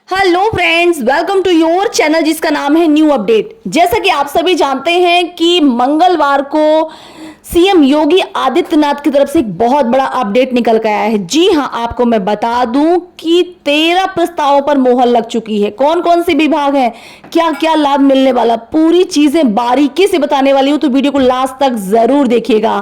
Hello friends, welcome to your channel जिसका नाम है न्यू अपडेट। जैसा कि आप सभी जानते हैं कि मंगलवार को सीएम योगी आदित्यनाथ की तरफ से एक बहुत बड़ा अपडेट निकल के आया है। जी हां, आपको मैं बता दूं कि 13 प्रस्तावों पर मोहर लग चुकी है। कौन कौन से विभाग हैं, क्या क्या लाभ मिलने वाला, पूरी चीजें बारीकी से बताने वाली हूं, तो वीडियो को लास्ट तक जरूर देखिएगा।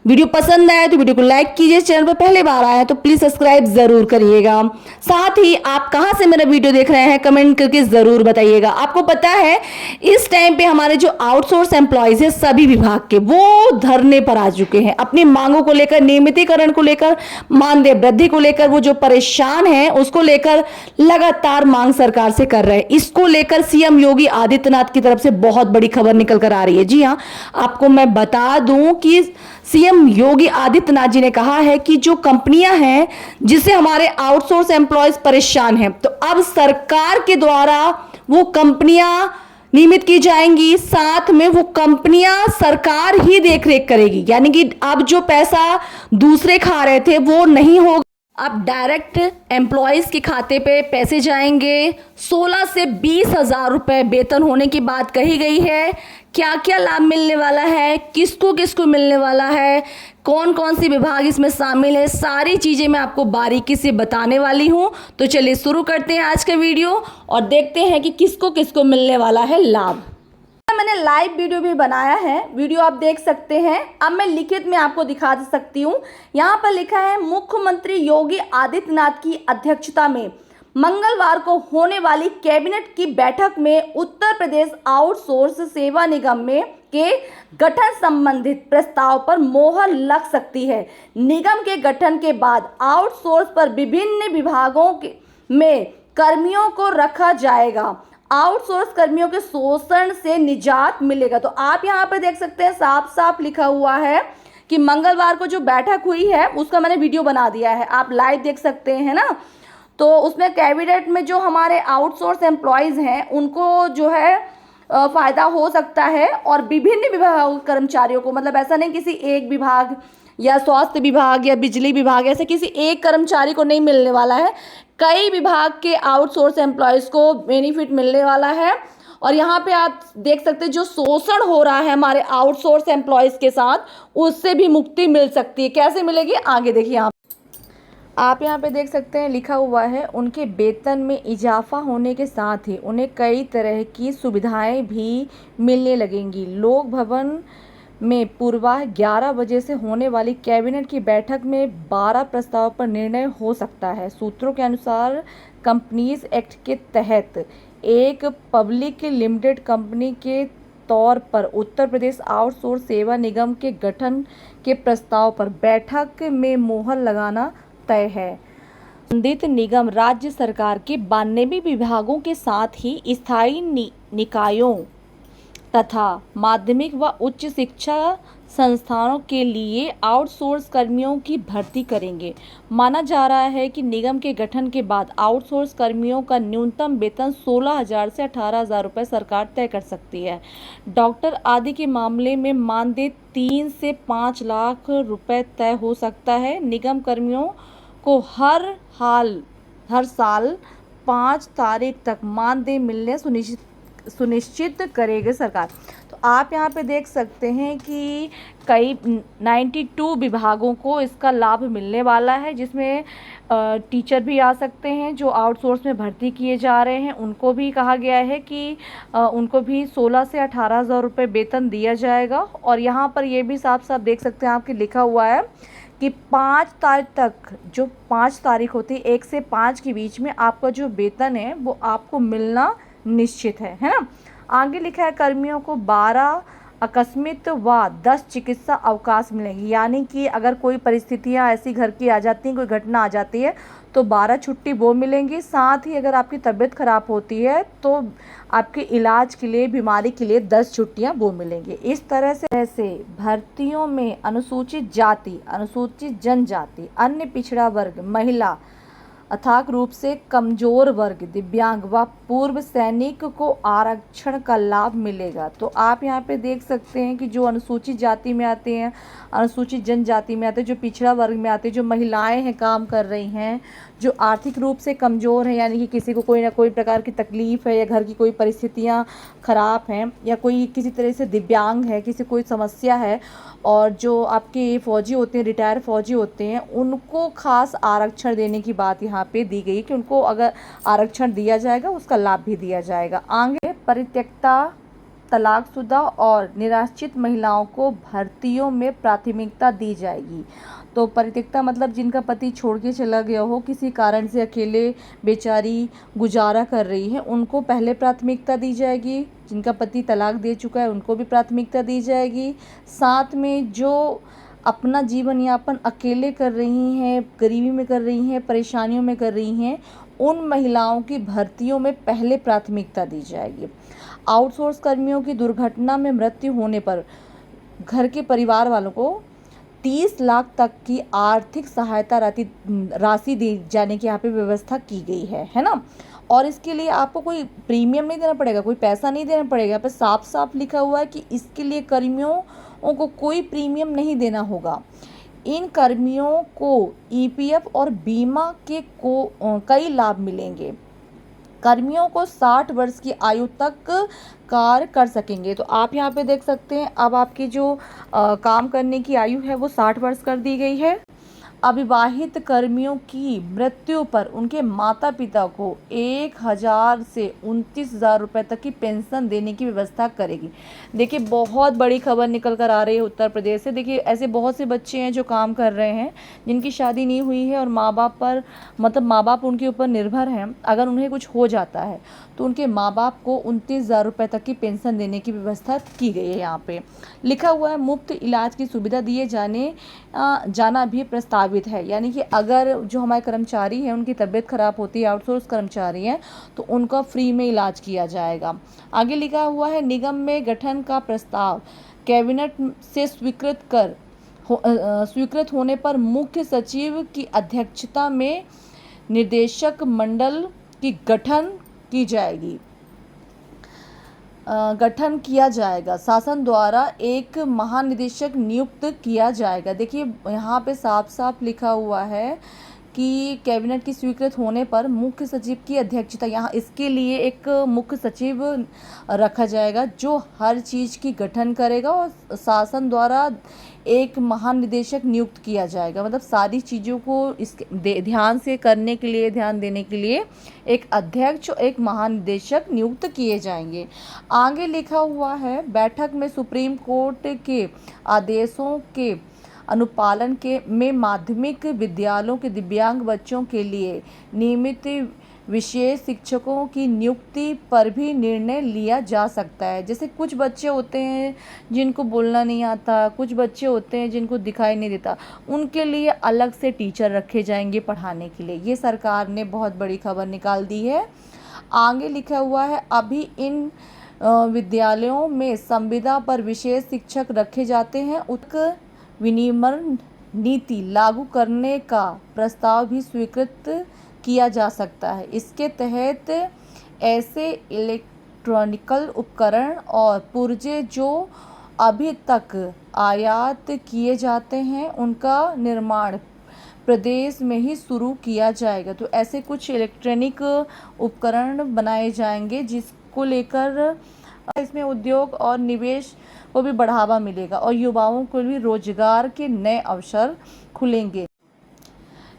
वीडियो पसंद आए तो वीडियो को लाइक कीजिए, चैनल पर पहले बार आए तो प्लीज सब्सक्राइब जरूर करिएगा। साथ ही आप कहां से मेरा वीडियो देख रहे हैं कमेंट करके जरूर बताइएगा। आपको पता है इस टाइम पे हमारे जो आउटसोर्स एम्प्लॉयज है सभी विभाग के, वो धरने पर आ चुके हैं। अपनी मांगों को लेकर, नियमितीकरण को लेकर, मानदेय वृद्धि को लेकर, वो जो परेशान है उसको लेकर लगातार मांग सरकार से कर रहे हैं। इसको लेकर सीएम योगी आदित्यनाथ की तरफ से बहुत बड़ी खबर निकल कर आ रही है। जी हाँ, आपको मैं बता दूं कि सीएम योगी आदित्यनाथ जी ने कहा है कि जो कंपनियां हैं जिससे हमारे आउटसोर्स एम्प्लॉयज परेशान हैं, तो अब सरकार के द्वारा वो कंपनियां नियमित की जाएंगी। साथ में वो कंपनियां सरकार ही देखरेख करेगी, यानी कि अब जो पैसा दूसरे खा रहे थे वो नहीं होगा। अब डायरेक्ट एम्प्लॉयज़ के खाते पे पैसे जाएंगे। 16 से 20 हज़ार रुपये वेतन होने की बात कही गई है। क्या क्या लाभ मिलने वाला है, किसको किसको मिलने वाला है, कौन कौन सी विभाग इसमें शामिल है, सारी चीज़ें मैं आपको बारीकी से बताने वाली हूँ। तो चलिए शुरू करते हैं आज का वीडियो और देखते हैं कि किसको किसको मिलने वाला है लाभ। मैंने लाइव वीडियो भी बनाया है, वीडियो आप देख सकते हैं। अब मैं लिखित में आपको दिखा सकती हूँ। यहाँ पर लिखा है, मुख्यमंत्री योगी आदित्यनाथ की अध्यक्षता में मंगलवार को होने वाली कैबिनेट की बैठक में उत्तर प्रदेश आउटसोर्स सेवा निगम में के गठन संबंधित प्रस्ताव पर मोहर लग सकती है। निगम के गठन के बाद आउटसोर्स पर विभिन्न विभागों में कर्मियों को रखा जाएगा। आउटसोर्स कर्मियों के शोषण से निजात मिलेगा। तो आप यहाँ पर देख सकते हैं, साफ साफ लिखा हुआ है कि मंगलवार को जो बैठक हुई है उसका मैंने वीडियो बना दिया है, आप लाइव देख सकते हैं ना। तो उसमें कैबिनेट में जो हमारे आउटसोर्स एम्प्लॉयज़ हैं उनको जो है फ़ायदा हो सकता है, और विभिन्न विभाग कर्मचारियों को, मतलब ऐसा नहीं किसी एक विभाग या स्वास्थ्य विभाग या बिजली विभाग, ऐसे किसी एक कर्मचारी को नहीं मिलने वाला है। कई विभाग के आउटसोर्स एम्प्लॉयज़ को बेनिफिट मिलने वाला है। और यहाँ पे आप देख सकते हैं जो शोषण हो रहा है हमारे आउटसोर्स एम्प्लॉयज़ के साथ, उससे भी मुक्ति मिल सकती है। कैसे मिलेगी आगे देखिए। आप यहाँ पे देख सकते हैं लिखा हुआ है, उनके वेतन में इजाफा होने के साथ ही उन्हें कई तरह की सुविधाएं भी मिलने लगेंगी। लोक भवन में पूर्वाह 11 बजे से होने वाली कैबिनेट की बैठक में 12 प्रस्ताव पर निर्णय हो सकता है। सूत्रों के अनुसार कंपनीज एक्ट के तहत एक पब्लिक लिमिटेड कंपनी के तौर पर उत्तर प्रदेश आउटसोर्स सेवा निगम के गठन के प्रस्ताव पर बैठक में मोहर लगाना तय है। संबंधित निगम राज्य सरकार के 92 विभागों के साथ ही स्थायी निकायों तथा माध्यमिक व उच्च शिक्षा संस्थानों के लिए आउटसोर्स कर्मियों की भर्ती करेंगे। माना जा रहा है कि निगम के गठन के बाद आउटसोर्स कर्मियों का न्यूनतम वेतन 16,000 से 18,000 रुपये सरकार तय कर सकती है। डॉक्टर आदि के मामले में मानदेय 3 से 5 लाख रुपए तय हो सकता है। निगम कर्मियों को हर साल 5 तारीख तक मानदेय मिलने सुनिश्चित करेगी सरकार। तो आप यहाँ पे देख सकते हैं कि कई 92 विभागों को इसका लाभ मिलने वाला है, जिसमें टीचर भी आ सकते हैं जो आउटसोर्स में भर्ती किए जा रहे हैं। उनको भी कहा गया है कि उनको भी 16 से 18,000 रुपये वेतन दिया जाएगा। और यहाँ पर ये भी साफ साफ देख सकते हैं आपके लिखा हुआ है कि 5 तारीख तक, जो 5 तारीख होती है 1 से 5 के बीच में आपका जो वेतन है वो आपको मिलना निश्चित है ना। आगे लिखा है, कर्मियों को 12 आकस्मिक व 10 चिकित्सा अवकाश मिलेंगे। यानी कि अगर कोई परिस्थितियां ऐसी घर की आ जाती हैं, कोई घटना आ जाती है तो 12 छुट्टी वो मिलेंगी। साथ ही अगर आपकी तबीयत खराब होती है तो आपके इलाज के लिए, बीमारी के लिए 10 छुट्टियां वो मिलेंगी। इस तरह से भर्तियों में अनुसूचित जाति, अनुसूचित जनजाति, अन्य पिछड़ा वर्ग, महिला, अथाक रूप से कमजोर वर्ग, दिव्यांग व पूर्व सैनिक को आरक्षण का लाभ मिलेगा। तो आप यहाँ पे देख सकते हैं कि जो अनुसूचित जाति में आते हैं, अनुसूचित जनजाति में आते हैं, जो पिछड़ा वर्ग में आते हैं, जो महिलाएं हैं काम कर रही हैं, जो आर्थिक रूप से कमज़ोर है, यानी कि किसी को कोई ना कोई प्रकार की तकलीफ़ है या घर की कोई परिस्थितियाँ ख़राब हैं या कोई किसी तरह से दिव्यांग है, किसी कोई समस्या है, और जो आपके फ़ौजी होते हैं, रिटायर फ़ौजी होते हैं, उनको ख़ास आरक्षण देने की बात यहाँ पे दी गई कि उनको अगर आरक्षण दिया जाएगा उसका लाभ भी दिया जाएगा। आगे परित्यक्ता, तलाकशुदा और निराश्रित महिलाओं को भर्तियों में प्राथमिकता दी जाएगी। तो परित्यक्ता मतलब जिनका पति छोड़ के चला गया हो, किसी कारण से अकेले बेचारी गुजारा कर रही है, उनको पहले प्राथमिकता दी जाएगी। जिनका पति तलाक दे चुका है उनको भी प्राथमिकता दी जाएगी। साथ में जो अपना जीवन यापन अकेले कर रही हैं, गरीबी में कर रही हैं, परेशानियों में कर रही हैं, उन महिलाओं की भर्तियों में पहले प्राथमिकता दी जाएगी। आउटसोर्स कर्मियों की दुर्घटना में मृत्यु होने पर घर के परिवार वालों को 30 लाख तक की आर्थिक सहायता राशि दी जाने की यहाँ पे व्यवस्था की गई है ना। और इसके लिए आपको कोई प्रीमियम नहीं देना पड़ेगा, कोई पैसा नहीं देना पड़ेगा। यहाँ पे साफ साफ लिखा हुआ है कि इसके लिए कर्मियों को कोई प्रीमियम नहीं देना होगा। इन कर्मियों को ईपीएफ और बीमा के कई लाभ मिलेंगे। कर्मियों को 60 वर्ष की आयु तक कार्य कर सकेंगे। तो आप यहाँ पे देख सकते हैं, अब आपकी जो काम करने की आयु है वो 60 वर्ष कर दी गई है। अविवाहित कर्मियों की मृत्यु पर उनके माता पिता को 1000 से 29,000 रुपये तक की पेंशन देने की व्यवस्था करेगी। देखिए बहुत बड़ी खबर निकल कर आ रही है उत्तर प्रदेश से। देखिए ऐसे बहुत से बच्चे हैं जो काम कर रहे हैं, जिनकी शादी नहीं हुई है और माँ बाप पर माँ बाप उनके ऊपर निर्भर हैं। अगर उन्हें कुछ हो जाता है तो उनके माँ बाप को 29,000 रुपये तक की पेंशन देने की व्यवस्था की गई है। यहाँ पे लिखा हुआ है मुफ्त इलाज की सुविधा दिए जाना भी प्रस्तावित है। यानी कि अगर जो हमारे कर्मचारी हैं उनकी तबीयत खराब होती है, आउटसोर्स कर्मचारी हैं, तो उनका फ्री में इलाज किया जाएगा। आगे लिखा हुआ है निगम में गठन का प्रस्ताव कैबिनेट से स्वीकृत होने पर मुख्य सचिव की अध्यक्षता में निर्देशक मंडल की गठन किया जाएगा। शासन द्वारा एक महानिदेशक नियुक्त किया जाएगा। देखिए यहाँ पे साफ साफ लिखा हुआ है कि कैबिनेट की स्वीकृत होने पर मुख्य सचिव की अध्यक्षता, यहाँ इसके लिए एक मुख्य सचिव रखा जाएगा जो हर चीज़ की गठन करेगा, और शासन द्वारा एक महानिदेशक नियुक्त किया जाएगा। मतलब सारी चीज़ों को इसके ध्यान से करने के लिए, ध्यान देने के लिए एक अध्यक्ष, एक महानिदेशक नियुक्त किए जाएंगे। आगे लिखा हुआ है बैठक में सुप्रीम कोर्ट के आदेशों के अनुपालन में माध्यमिक विद्यालयों के दिव्यांग बच्चों के लिए नियमित विशेष शिक्षकों की नियुक्ति पर भी निर्णय लिया जा सकता है। जैसे कुछ बच्चे होते हैं जिनको बोलना नहीं आता, कुछ बच्चे होते हैं जिनको दिखाई नहीं देता, उनके लिए अलग से टीचर रखे जाएंगे पढ़ाने के लिए। ये सरकार ने बहुत बड़ी खबर निकाल दी है। आगे लिखा हुआ है अभी इन विद्यालयों में संविदा पर विशेष शिक्षक रखे जाते हैं। उत्तर विनिमय नीति लागू करने का प्रस्ताव भी स्वीकृत किया जा सकता है। इसके तहत ऐसे इलेक्ट्रॉनिकल उपकरण और पुर्जे जो अभी तक आयात किए जाते हैं उनका निर्माण प्रदेश में ही शुरू किया जाएगा। तो ऐसे कुछ इलेक्ट्रॉनिक उपकरण बनाए जाएंगे जिसको लेकर इसमें उद्योग और निवेश को भी बढ़ावा मिलेगा और युवाओं को भी रोजगार के नए अवसर खुलेंगे।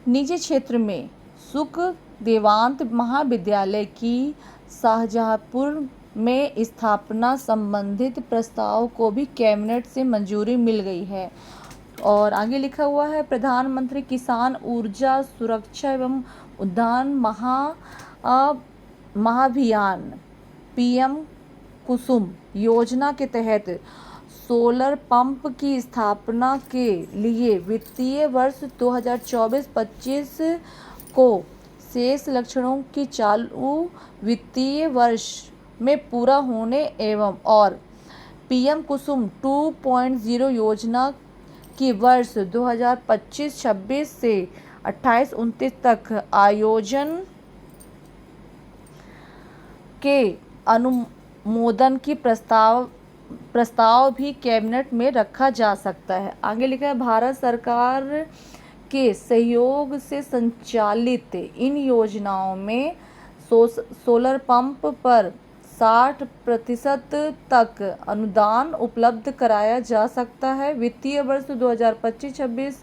निजी क्षेत्र में सुख देवांत महाविद्यालय की शाहजहांपुर में स्थापना संबंधित प्रस्ताव को भी कैबिनेट से मंजूरी मिल गई है। और आगे लिखा हुआ है प्रधानमंत्री किसान ऊर्जा सुरक्षा एवं उद्यान महाभियान पीएम कुसुम योजना के तहत सोलर पंप की स्थापना के लिए वित्तीय वर्ष 2024-25 को शेष लक्षणों की चालू वित्तीय वर्ष में पूरा होने एवं और पीएम कुसुम 2.0 योजना की वर्ष 2025-26 से 28-29 तक आयोजन के अनुमोदन की प्रस्ताव भी कैबिनेट में रखा जा सकता है। आगे लिखा है भारत सरकार के सहयोग से संचालित इन योजनाओं में सोलर पंप पर 60% तक अनुदान उपलब्ध कराया जा सकता है। वित्तीय वर्ष 2025-26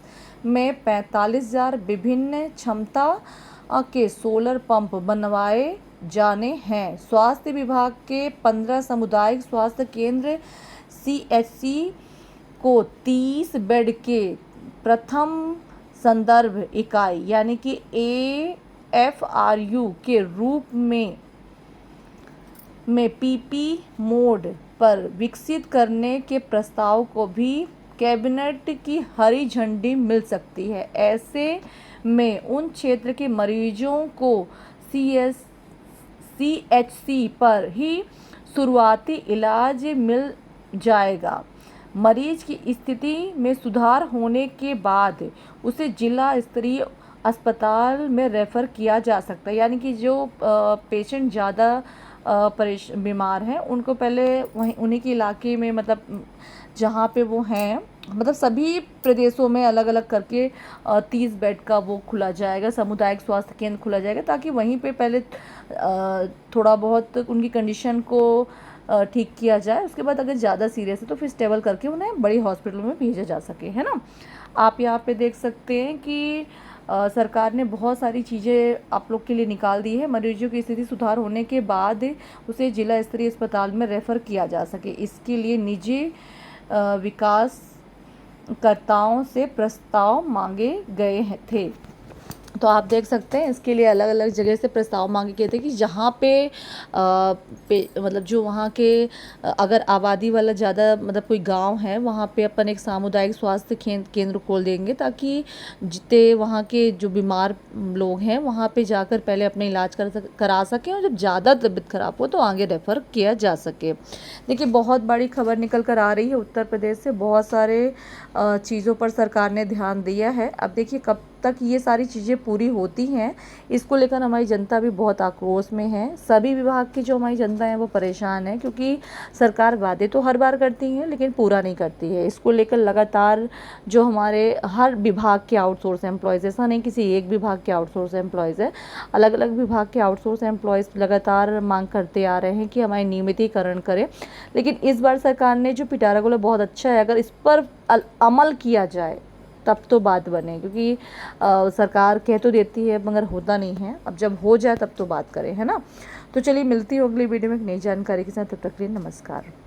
में 45,000 विभिन्न क्षमता के सोलर पंप बनवाए जाने हैं। स्वास्थ्य विभाग के 15 सामुदायिक स्वास्थ्य केंद्र CHC को 30 बेड के प्रथम संदर्भ इकाई यानी कि AFRU के रूप में PP मोड पर विकसित करने के प्रस्ताव को भी कैबिनेट की हरी झंडी मिल सकती है। ऐसे में उन क्षेत्र के मरीजों को CHC पर ही शुरुआती इलाज मिल जाएगा। मरीज की स्थिति में सुधार होने के बाद उसे जिला स्तरीय अस्पताल में रेफ़र किया जा सकता है। यानी कि जो पेशेंट ज़्यादा बीमार हैं उनको पहले वहीं उन्हीं के इलाके में, मतलब जहाँ पे वो हैं, मतलब सभी प्रदेशों में अलग अलग करके 30 बेड का वो खुला जाएगा, सामुदायिक स्वास्थ्य केंद्र खुला जाएगा, ताकि वहीं पे पहले थोड़ा बहुत उनकी कंडीशन को ठीक किया जाए। उसके बाद अगर ज़्यादा सीरियस है तो फिर स्टेबल करके उन्हें बड़ी हॉस्पिटलों में भेजा जा सके, है ना। आप यहाँ पे देख सकते हैं कि सरकार ने बहुत सारी चीज़ें आप लोग के लिए निकाल दी है। मरीजों की स्थिति सुधार होने के बाद उसे जिला स्तरीय अस्पताल में रेफ़र किया जा सके। इसके लिए निजी विकासकर्ताओं से प्रस्ताव मांगे गए थे। तो आप देख सकते हैं इसके लिए अलग अलग जगह से प्रस्ताव मांगे गए थे कि जहाँ पे मतलब जो वहाँ के अगर आबादी वाला ज़्यादा, मतलब कोई गांव है, वहाँ पे अपन एक सामुदायिक स्वास्थ्य केंद्र खोल देंगे, ताकि जितने वहाँ के जो बीमार लोग हैं वहाँ पे जाकर पहले अपने इलाज करा सकें, और जब ज़्यादा तबीयत ख़राब हो तो आगे रेफ़र किया जा सके। देखिए, बहुत बड़ी खबर निकल कर आ रही है उत्तर प्रदेश से। बहुत सारे चीज़ों पर सरकार ने ध्यान दिया है। अब देखिए कब तक ये सारी चीज़ें पूरी होती हैं, इसको लेकर हमारी जनता भी बहुत आक्रोश में है। सभी विभाग की जो हमारी जनता है वो परेशान है, क्योंकि सरकार वादे तो हर बार करती है लेकिन पूरा नहीं करती है। इसको लेकर लगातार जो हमारे हर विभाग के आउटसोर्स एम्प्लॉयज़, ऐसा नहीं किसी एक विभाग के आउटसोर्स एम्प्लॉयज़ है, अलग अलग विभाग के आउटसोर्स एम्प्लॉयज़ लगातार मांग करते आ रहे हैं कि हमारे नियमितीकरण करें। लेकिन इस बार सरकार ने जो पिटारा गोला बहुत अच्छा है, अगर इस पर अमल किया जाए तब तो बात बने, क्योंकि सरकार कह तो देती है मगर होता नहीं है। अब जब हो जाए तब तो बात करें, है ना। तो चलिए मिलती हूँ अगली वीडियो में एक नई जानकारी के साथ। तब तक के लिए नमस्कार।